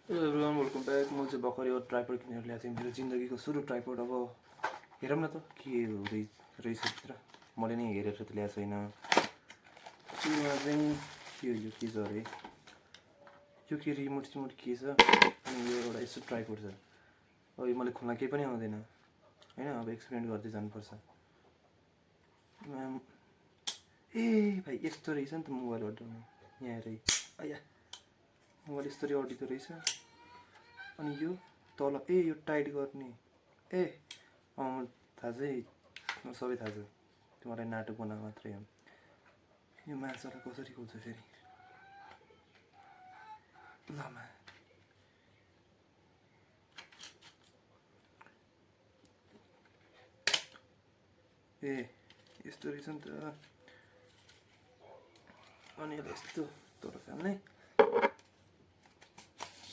Everyone welcome back. म चाहिँ भर्खर यो ट्राइपड किनेर ल्याएको थिएँ। मेरो जिन्दगीको सुरु ट्राइपड। अब हेरौँ न त के रहेछ भित्र। मैले नै हेरेर त ल्याएको छैन। सुरुमा चाहिँ यो के छ अरे, यो के रिमोट सिमोट के छ, अनि यो एउटा यस्तो ट्राइपड छ। अब यो मैले खोल्न केही पनि आउँदैन होइन। अब एक्सपेरिमेन्ट गर्दै जानुपर्छ। ए भाइ यस्तो रहेछ नि त मोबाइल अड्डाउने। यहाँ हेर आया, मोबाइल यस्तरी अडिँदो रहेछ। अनि यो तल यो टाइट गर्ने थाहा छ, सबै थाहा छ। तिमीलाई नाटक बना मात्रै हो। यो माछालाई कसरी खोल्छ फेरि लामा। यस्तो रहेछ नि त। अनि यसलाई यस्तो तल फाल्ने,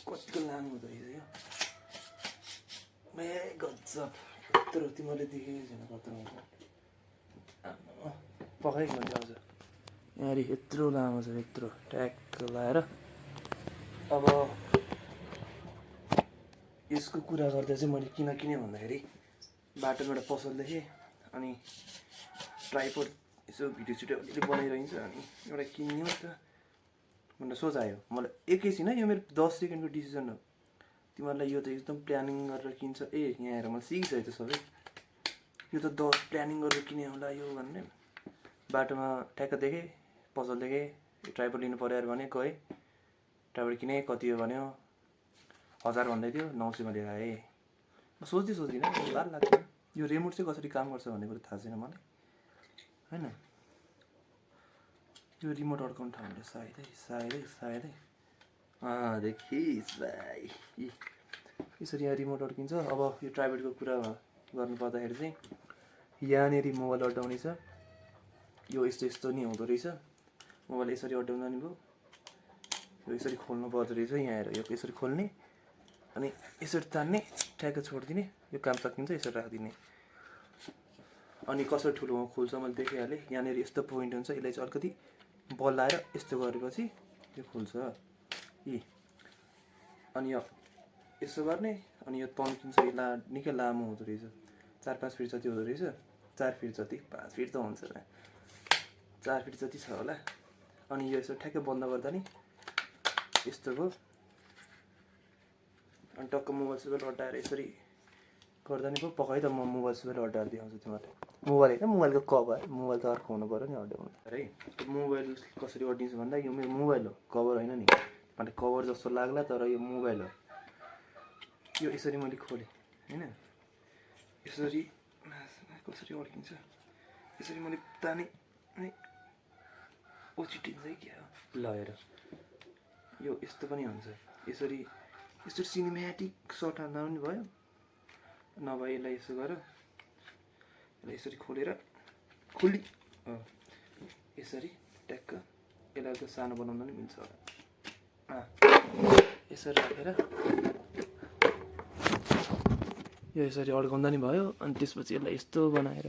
कतिको लामो हुँदो रहेछ यो। गजब। यत्रो तिमीले देखेको छैन कत्रो हुन्छ। पकाइ भन्ने आउँछ यहाँ यत्रो लामो छ, यत्रो ट्याक्क लाएर। अब यसको कुरा गर्दा चाहिँ मैले किन किनेँ भन्दाखेरि बाटोमा एउटा पसल देखेँ। अनि ट्राइपड यसो भिडियो सिडियो अलिअलि बनाइरहन्छ, अनि एउटा किनियो त भनेर सोच आयो मलाई एकैछिन। यो मेरो 10 सेकेन्डको डिसिजन हो। तिमीहरूलाई यो त एकदम प्लानिङ गरेर किन्छ। यहाँ हेर मैले सिकिसकेँ त सबै। यो त प्लानिङ गरेर किने होला यो भन्ने। बाटोमा ठ्याक्क देखेँ, पसल देखेँ, ट्राइपड लिनु पऱ्यो अरे भने गएँ। ट्राइपड किनेँ, कति हो भन्यो 1000 भन्दै थियो, 900मा लिएर आएँ। म सोच्दिनँ बार लाग्छ। यो रिमोट चाहिँ कसरी काम गर्छ भन्ने कुरो थाहा छैन मलाई होइन। यो रिमोट अड्काउने ठाउँले सायदै देखिस् भाइ, यसरी यहाँ रिमोट अड्किन्छ। अब यो ट्राइपडको कुरा गर्नु पर्दाखेरि चाहिँ यहाँनिर मोबाइल अड्डाउने छ। यो यस्तो नि हुँदो रहेछ। मोबाइल यसरी अड्डाउँदा नि भयो, यो यसरी खोल्नु पर्दो रहेछ। यहाँ हेर, यो यसरी खोल्ने अनि यसरी तान्ने, ठ्याक्क छोडिदिने, यो काम सकिन्छ। यसरी राखिदिने। अनि कसरी ठुलो खोल्छ मैले देखिहालेँ। यहाँनिर यस्तो पोइन्ट हुन्छ, यसलाई चाहिँ अलिकति बल लाएर यस्तो गरेपछि यो खोल्छ। अनि यो यसो गर्ने, अनि यो तन्किन्छ। यो निकै लामो हुँदो रहेछ, 4-5 फिट जति हुँदो रहेछ। 4 फिट जति, 5 फिट त हुन्छ, 4 फिट जति छ होला। अनि यो यसो ठ्याक्कै बन्द गर्दा नि यस्तो भयो। अनि टक्क मोबाइल सुबाइल अड्डाएर यसरी गर्दा नि भयो। पकाइ त म मोबाइल सुबाइल अड्डाएर देखाउँछु तिमीलाई। मोबाइल होइन, मोबाइलको कभर। मोबाइल त अर्को हुनु पऱ्यो नि अड्डाउनु है। मोबाइल कसरी अड्डिन्छ भन्दा यो मेरो मोबाइल हो, कभर होइन नि। मतलब कभर जस्तो लाग्ला तर यो मोबाइल हो। यो यसरी मैले खोलेँ होइन। यसरी कसरी अड्किन्छ, यसरी मैले ताने है, ओचिटिन्छ है क्या। ल हेर, यो यस्तो पनि हुन्छ। यसरी सिनेमेटिक सर्ट हाल्दा पनि भयो। नभए यसलाई यसो गर, यसलाई यसरी खोलेर खुली यसरी ट्याक्क यसलाई त सानो बनाउँदा पनि मिल्छ होला। यसरी राखेर यो यसरी अड्काउँदा नि भयो। अनि त्यसपछि यसलाई यस्तो बनाएर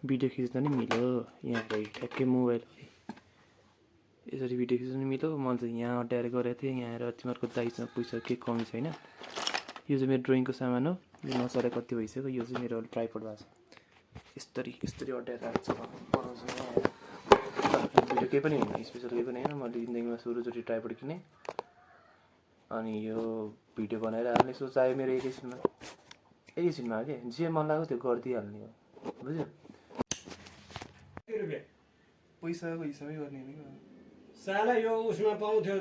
भिडियो खिच्दा नि मिल्यो। यहाँ ठ्याक्कै मोबाइल यसरी भिडियो खिच्नु मिल्यो। मैले चाहिँ यहाँ अड्डाएर गरेको थिएँ। यहाँ आएर तिमीहरूको दाइसँग पैसा केही कमी छैन। यो चाहिँ मेरो ड्रइङको सामान हो। यो नचले कति भइसक्यो। यो चाहिँ मेरो ट्राइपड भएको छ। यस्तरी अड्डाएर राख्छ बनाउँछु। भिडियो केही पनि होइन, स्पेसल केही पनि होइन। मैले जिन्दगीमा सुरुचोटि ट्राइपड किनेँ। अनि यो भिडियो बनाएर हाल्ने सोच आयो मेरो एकैछिनमा हो कि। जे मन लाग्यो त्यो गरिदिइहाल्ने हो, बुझ्यो। पैसाको हिसाबै गर्ने होइन कि साला यो उसमा पाउँथ्यो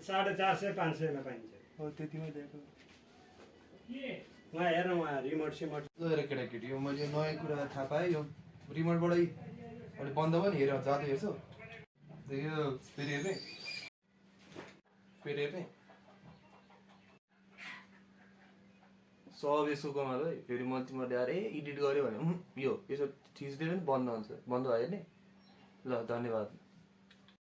450-500 मा पाइन्छ। हो त्यतिमै ल्याएको। उहाँ हेर्नु, उहाँ रिमोट सिमोट हेर केटाकेटी, यो मैले नयाँ कुरा थाहा पाएँ। यो रिमोटबाटै अहिले बन्द पनि हेरेर जाँदै हेर्छु। यो फेरि हेर्ने सब यसो कमाल है। फेरि म तिमीहरूले अरे एडिट गऱ्यो भने यो यसो थिच्दै पनि बन्द हुन्छ। बन्द भयो हेर्ने। ल धन्यवाद।